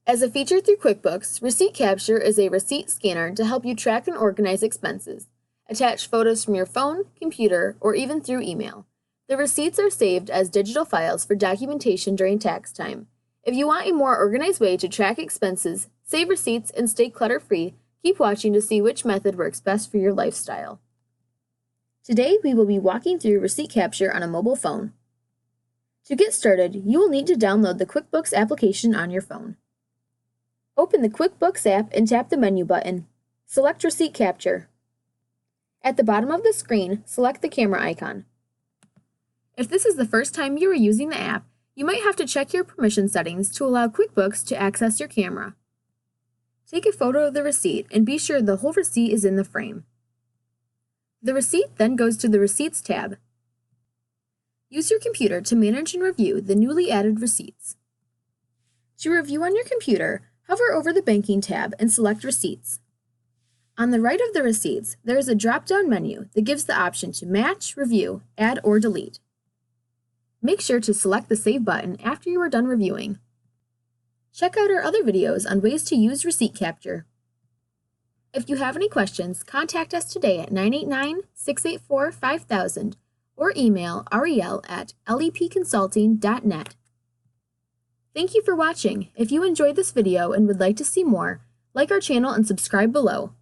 As a feature through QuickBooks, Receipt Capture is a receipt scanner to help you track and organize expenses. Attach photos from your phone, computer, or even through email. The receipts are saved as digital files for documentation during tax time. If you want a more organized way to track expenses, save receipts, and stay clutter-free, keep watching to see which method works best for your lifestyle. Today, we will be walking through Receipt Capture on a mobile phone. To get started, you will need to download the QuickBooks application on your phone. Open the QuickBooks app and tap the menu button. Select Receipt Capture. At the bottom of the screen, select the camera icon. If this is the first time you are using the app, you might have to check your permission settings to allow QuickBooks to access your camera. Take a photo of the receipt and be sure the whole receipt is in the frame. The receipt then goes to the Receipts tab. Use your computer to manage and review the newly added receipts. To review on your computer, hover over the Banking tab and select Receipts. On the right of the receipts, there is a drop-down menu that gives the option to match, review, add, or delete. Make sure to select the Save button after you are done reviewing. Check out our other videos on ways to use Receipt Capture. If you have any questions, contact us today at 989-684-5000 or email riel@lepconsulting.net. Thank you for watching. If you enjoyed this video and would like to see more, like our channel and subscribe below.